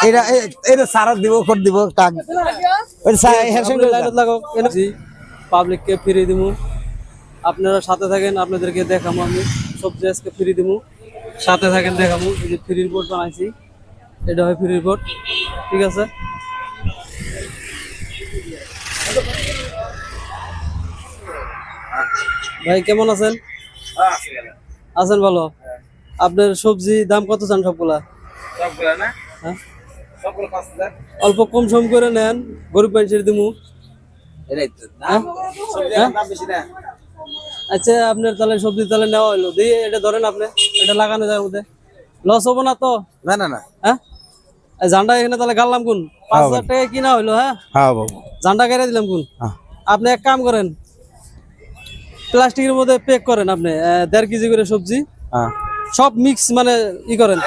এটা এটা সারা দিব কোট দিব টাক ওই হেয়ার সঙ্গে লাইট লাগাও জি পাবলিক কে ফ্রি দিমু আপনারা সাথে থাকেন আপনাদেরকে দেখাবো আমি সবজি আজকে ফ্রি দিমু সাথে থাকেন দেখাবো এই যে ফ্রি রিপোর্ট বানাইছি এটা হয় ফ্রি রিপোর্ট ঠিক আছে ভাই কেমন আছেন আছেন ভালো আপনার সবজি দাম কত চান সবগুলা না হ্যাঁ সবগুলো 5000 অল্প কম সম করে নেন গরিব মানুষের দিমু এটাই তো দাম দাম বেশি না আচ্ছা আপনার তাহলে সবজি তাহলে নেওয়া হলো দিয়ে এটা ধরেন আপনি এটা লাগানো যায় ওদের লস হবো না তো না না না হ্যাঁ ঝান্ডা এখানে তাহলে গাড়লাম কোন 5000 টাকা কিনা হইলো হ্যাঁ হ্যাঁ বাবু ঝান্ডা কেটে দিলাম কোন আপনি এক কাম করেন প্লাস্টিকের মধ্যে প্যাক করেন আপনি 1.5 কেজি করে সবজি হ্যাঁ সব মিক্স মানে ই করেন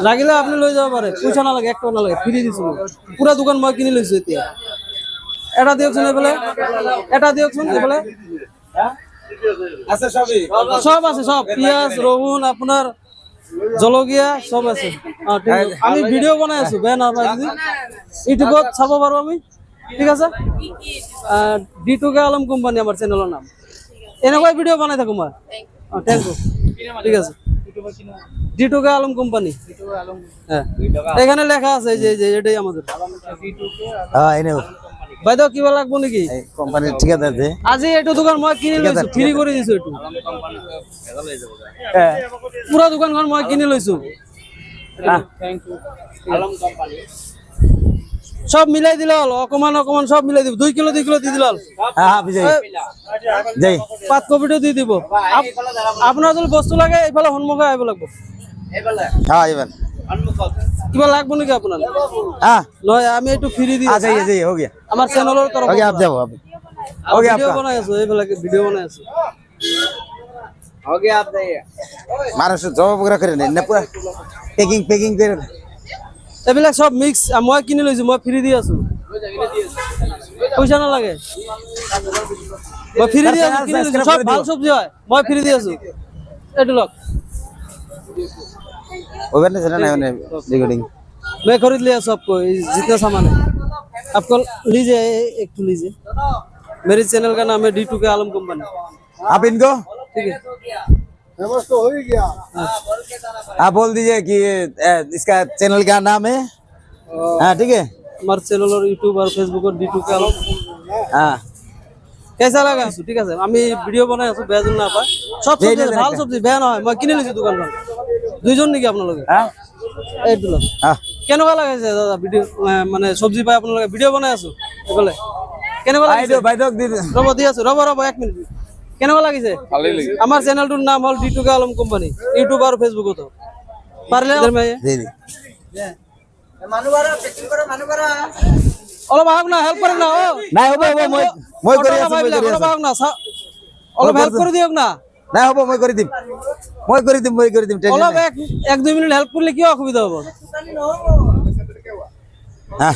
লাগিলে আপনি লই যাব পারে পয়সা না লাগে একটা না লাগে ফ্রি দিছি পুরো দোকান মই কিনে লইছি এতিয়া এটা দিয়কছুন এবেলে এটা দিয়কছুন এবেলে আচ্ছা সবই সব আছে সব পেঁয়াজ রসুন আপনার জলগিয়া সব আছে ঠিক আছে আমি ভিডিও বানাই আছো বেন আর যদি ইউটিউবত চাব পারো আমি ঠিক আছে D2K আলম কোম্পানি আমার চ্যানেলের নাম এনেকৈ ভিডিও বানাই থাকো মই থ্যাংক ইউ ঠিক আছে D2K আলম কোম্পানি হ্যাঁ এখানে লেখা আছে যে যে এটাই আমাদের হ্যাঁ এনে ভাই দাও কিবা লাগবো নাকি কোম্পানি ঠিকাদার দে আজি এটো দোকান মই কিনে লইছো ফ্রি করে দিছো এটো পুরা দোকানখন মই কিনে লইছো থ্যাংক ইউ আলম কোম্পানি সব মিলাই দিলে হল অকমান অকমান সব মিলাই দিব 2 কিলো দি দিলে হল হ্যাঁ বিজয় জয় পাত কপিটো দি দিব আপনার যদি বস্তু লাগে এইফালে হনমুখে আইব লাগবো হ্যাঁ এবার কিবা লাগবো নাকি আপনার হ্যাঁ নয় আমি একটু ফ্রি দিই আচ্ছা ये हो गया আমার চ্যানেলের তরফ हो गया आप जाओ आप हो गया ভিডিও आपका বানাই আছো এইফালে ভিডিও বানাই আছো हो गया आप जाइए मारो से जॉब वगैरह करे ना पूरा पैकिंग करे এইবিলাক সব মিক্স মই কিনে লইছো মই ফ্রি দি আছো পয়সা না লাগে মই ফ্রি দি আছো কিনে লইছো সব ভালো সবজি হয় মই ফ্রি দি আছো এটো লক अवेयरनेस है ना रिकॉर्डिंग मैं खरीद लिया सबको जितना सामान है आपको लीजिए एक तो लीजिए मेरे चैनल का नाम है D2K आलम कंपनी आप इनको ठीक है फेमस तो हो ही गया आप बोल दीजिए कि इसका चैनल का नाम है हाँ ठीक है हमारे चैनल और यूट्यूब और फेसबुक और D2K आलम हाँ कैसा लगा ठीक है আমি ভিডিও বানাই আছো বেজন না পায় সব সবজি ভালো সবজি বেয়া না হয় মই কিনে লিছি দোকানখন দুইজন নাকি আপনাদের হ্যাঁ এই দুলো হ্যাঁ কেনবা লাগাইছে দাদা ভিডিও মানে সবজি পাই আপনাদের ভিডিও বানাই আছো বলে কেনবা লাগাইছে ভাই দক দি রব দি আছো রব 1 মিনিট কেনবা লাগিছে ভালোই লাগে আমার চ্যানেলটার নাম হল D2K আলম কোম্পানি ইউটিউব আর ফেসবুক তো পারলে দে দে মানুবারা পেকিং করে মানুবারা অলপ আগ না হেল্প করেন না ও নাই হবে মই কৰি আছো অলপ আগ না অলপ হেল্প করে দিওক না নাই হবে মই কৰি দিম অলপ 1-2 মিনিট হেল্প করলে কি অসুবিধা হবে হ্যাঁ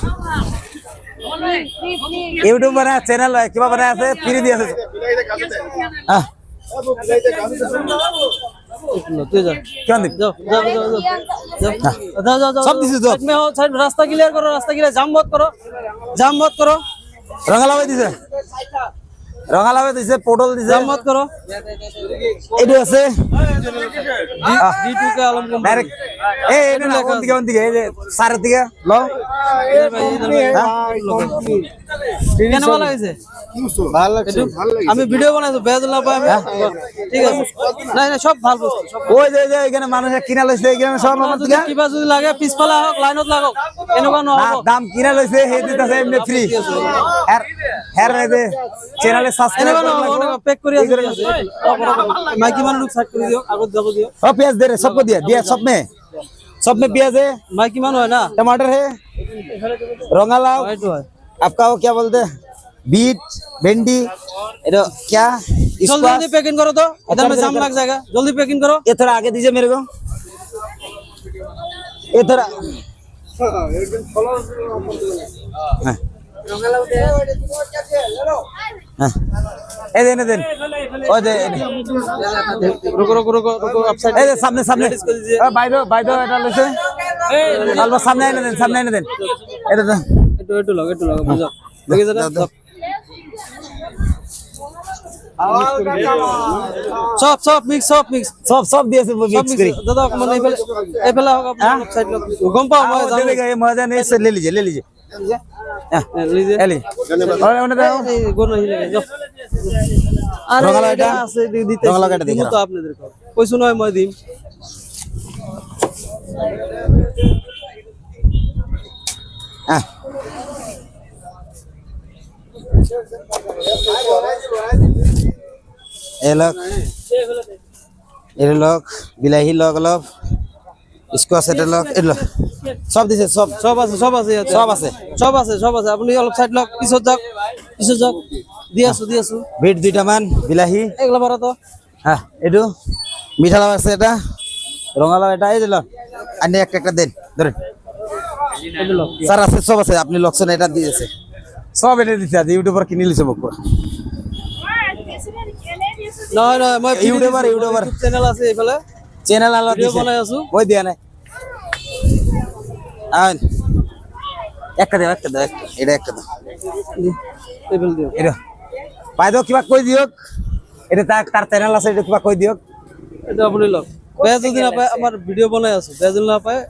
ইউটিউব বানা চ্যানেল কিবা বানা আছে ফ্রি দি আছে হ্যাঁ তুই যা কেন দিম যাও সব দিছি তো সাইড মে हो साइड रास्ता क्लियर करो रास्ता क्लियर जाम मत करो রঙালাও দিছে পটল দিছে जाम मत करो এডি আছে D2K আলম কোম্পানি ডাইরেক্ট এই এটা না কোন দিকে এই যে সারের দিকে ল কেন ভালো হইছে ভালো লাগছে আমি ভিডিও বানাইছো বেজল না পাই আমি ঠিক আছে না না সব ভালো বস্তু সব ওই যে এখানে মানুষ কিনা লইছে এখানে সব আমার দিকে কিবা যদি লাগে পিছফালা হোক লাইনত লাগক এনেকুৱা না নহব দাম কিনা লইছে হে দিতাছে এমনি ফ্রি হের রে চ্যানেলে সাবস্ক্রাইব এনেকুৱা নহব পেক কৰি আছে মাইকি মানুহ সাইড কৰি দিও আগত যাব দিও और प्याज दे रहे सबको दिया सब में प्याज है মাইকি মানুহ হয় না टमाटर है रंगालाव এইটো হয় आपका वो क्या बोलते हैं बीट भिंडी ये क्या जल्दी जल्दी पैकिंग करो तो इधर में जाम लग जाएगा जल्दी पैकिंग करो ये थोड़ा आगे दीजिए मेरे को ये थोड़ा हाँ। हाँ। এই দেন ওই যে रुको रुको रुको रुको अपसाइड এই যে সামনে সামনে বাইদো এটা লইছে অল্প সামনে এনে দেন এটা দেন একটু লাগা বুঝা দেখে যারা সব মিক্স সব দিয়েছে মিক্স করি দাদা মানে এই ফেলা হোক আপনার সাইড লোক গম পাও মই दे देगा ये मजा नहीं से ले लीजिए लीजिए ले लीजिए और उन्हें दो গোর नहीं लगे যাও আরে রঙালা এটা এটা আছে দিতে রঙালা কাটা দিব দেখো তো আপনাদের কো কইছো নয় মই দিম हां ये लोग बिलाही लोग इसको सेट लोग सब दिसे সব আছে ইয়াতে সব আছে আপনি অলপ সাইড লক পিছত যাক দিয়াছো বিট দুইটা মান বিলাহি এগুলা বড় তো হ্যাঁ এটু মিঠা লাউ আছে এটা রঙালাউ এটা এই দিল আনি একটা দেন ধরেন এগুলো স্যার আছে সব আছে আপনি লক্ষণ এটা দিয়েছে সব এটা দিতে আছে ইউটিউবার কিনে লিছে বকো না মই ইউটিউবার চ্যানেল আছে এফালে চ্যানেল আলো ভিডিও দিছে বানাই আছো ওই দিয়া নাই আন একটা দে এটা একটা দাও এফাল দিও এটা পাই দাও কিবা কই দিওক এটা তার চ্যানেল আছে এটা কিবা কই দিওক এটা আপনি লক বেজ যদি না পায় আমার ভিডিও বানাই আছো বেজ না পায়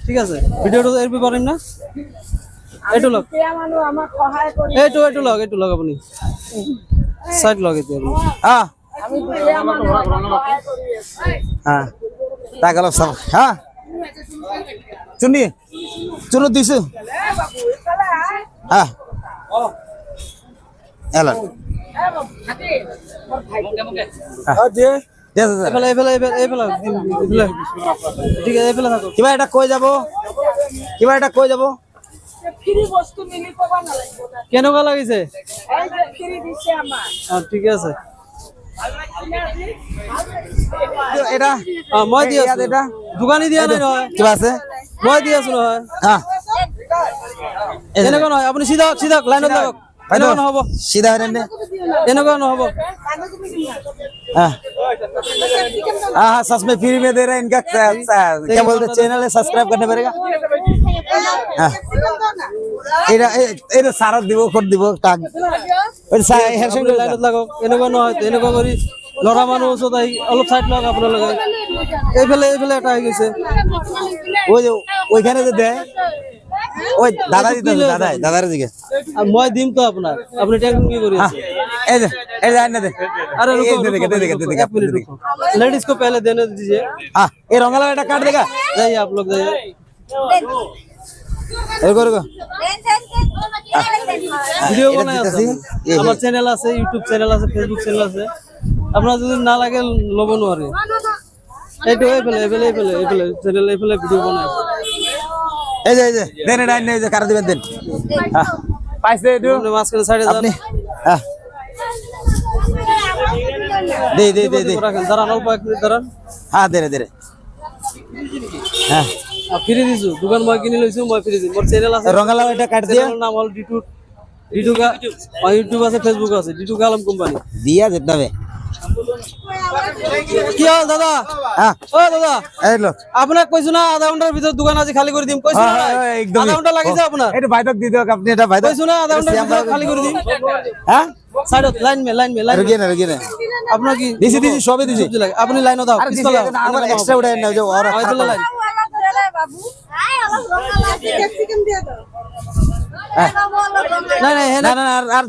ঠিক আছে ভিডিওটা এরপর পারিম না এইটো লক এইটো লক আপনি সাইড লক এটা হ্যাঁ হ্যাঁ টাকা লক সব হ্যাঁ চুনি দিছো হ্যাঁ এলা এফালে ঠিক আছে এফালে থাকো কিবা এটা কই যাব ফ্রি বস্তু মিলি পাবা না লাগবে কেনেকুৱা লাগিছে এই যে ফ্রি দিছে আমার ঠিক আছে এটা মই দি আছো এটা দোকানী দিয়া নাই নহয় কিবা আছে মই দি আছো নহয় হ্যাঁ এনেকুৱা নহয় আপুনি সিধা লাইনত লাগক এনেকুৱা নহব सीधा रहने এনেকুৱা নহব हाँ हाँ सच में फ्री में दे रहे हैं इनका क्या बोलते हैं चैनल है सब्सक्राइब करने पड़ेगा हाँ ये सारा दिवो टाग और हेयर আপুনি লাইনত লাগক এনেকুৱা নহয় এনেকুৱা কৰি লৰা মানুহ ওচৰত আহি অলপ চাইড লওক আপোনালোকে এইফালে এটা আহি গৈছে वो जो ওইখানে যে দেয় ওই দাদা দিতে দাদারে দিকে মই দিম তো আপনার আপনি টেনশন কি করি हाँ ए जा ने दे अरे रुको दे एक मिनट रुको लेडीज को पहले देने दीजिए हाँ ये रंगला बेटा काट देगा जाइए आप लोग जाइए रुको ভিডিও বানাই আছে আমার চ্যানেল আছে ইউটিউব চ্যানেল আছে ফেসবুক চ্যানেল আছে আপনারা যদি না লাগে লব নোৱাৰে এইটো এইফালে চ্যানেল এইফালে ভিডিও বানাই আছে এই যে দেন এটা আইনে যে কার দিবেন দেন হ্যাঁ পাইছে এটু আপনি মাঝখানে সাইডে যান আপনি হ্যাঁ দে রাখেন দাঁড়ান অল্প এক মিনিট দাঁড়ান হ্যাঁ দে হ্যাঁ ফ্রি দিছো দোকান মই কিনি লইছো মই ফ্রি দিম মোর চ্যানেল আছে রঙালাউ এটা কাট দিয়া চ্যানেলের নাম হল ডিটু কা ইউটিউব আছে ফেসবুক আছে ডিটু কালাম কোম্পানি দিয়া যেতে হবে কি হল দাদা হ্যাঁ ও দাদা এই লো আপনার কইছো না আধা ঘন্টার ভিতর দোকান আছে খালি করে দিম কইছো না একদম আধা ঘন্টা লাগি যায় আপনার এটা বাইদক দি দাও আপনি এটা বাইদক কইছো না আধা ঘন্টার ভিতর খালি করে দিম হ্যাঁ সাইডত লাইন মে রুকিয়ে না আপনার কি দিছি সবই দিছি সবজি লাগে আপনি লাইনও দাও আর দিছি পিস্তল আমার এক্সট্রা উড়াই নাও যে আর লাইন বাবু আলম রঙালা চিকেন দিয়ে দাও না আর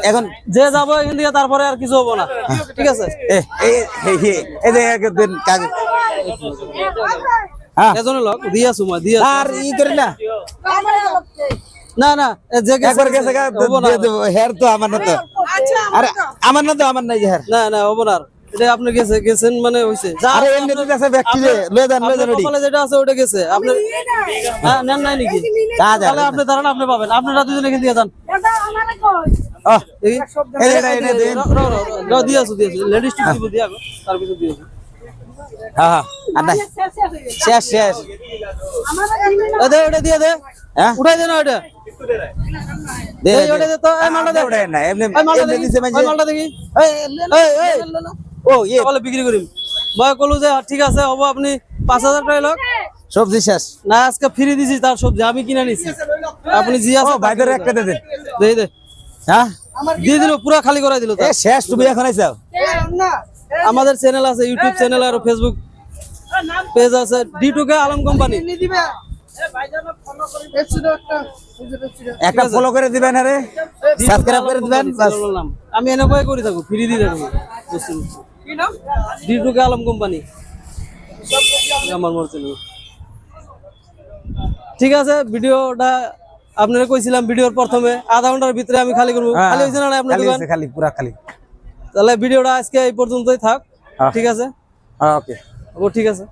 এখন যে যাবো এখান থেকে তারপরে আর কিছু হবো না ঠিক আছে এই যে একদিন কাজ হ্যাঁ এজনে লোক দিয়া সুমা দিয়া আর ই করি না না যে একবার গেছে দিয়ে দেব হেয়ার তো আমার না তো আরে আমার না তো আমার নাই হেয়ার না হবো না এটা আপনি গেছেন মানে হইছে আরে এমনি তো আছে ব্যক্তি রে লয়ে যান রেডি কপালে যেটা আছে ওটা গেছে আপনি হ্যাঁ নেন নাই নাকি কাজ তাহলে আপনি দাঁড়ান আপনি পাবেন আপনারা দুজন এখান দিয়ে যান দাদা আমারে কই এটা দেন দিয়াছো লেডিস টিপ দিব দিয়া তার ভিতর দিয়াছো হ্যাঁ আর নাই শেষ আমারে ওটা দিয়ে দে হ্যাঁ উঠাই দে না ওটা দে, এই ওটা দে তো, এই মালটা দে। ওটা না, এমনি এই মালটা এমনি দেখি, দিছে মাইছে। এই মালটা দেখি। এই, ও ইয়ে বলে বিক্রি করিম। মই কলো যে ঠিক আছে হবো, আপনি 5000 টাকা লোক সবজি শেষ। না, আজকে ফ্রি দিছি তার সবজি, আমি কিনে নিছি। আপনি জি ও আছে ভাইদের একটা দে দে। দে দে হ্যাঁ দিয়ে দিল, পুরা খালি করে দিল। এ শেষ, তুমি এখন আইছো? আমাদের চ্যানেল আছে, ইউটিউব চ্যানেল আর ফেসবুক পেজ আছে, D2K আলম কোম্পানি। একটা ফলো করে দিবেন, আরে সাবস্ক্রাইব করে দিবেন বাস। বললাম আমি এনেকই করে থাকবো, ফ্রি দিয়ে থাকবো। D2K আলম কোম্পানি আমার মোর চ্যানেল। ঠিক আছে, ভিডিওটা আপনারা কইছিলাম ভিডিওর প্রথমে আধা ঘন্টার ভিতরে আমি খালি করবো। খালি হইছে না আপনার খালি দোকান? হইছে, খালি পুরা খালি। তাহলে ভিডিওটা আজকে এই পর্যন্তই থাক। হ্যাঁ। ঠিক আছে, ওকে। ও ঠিক আছে।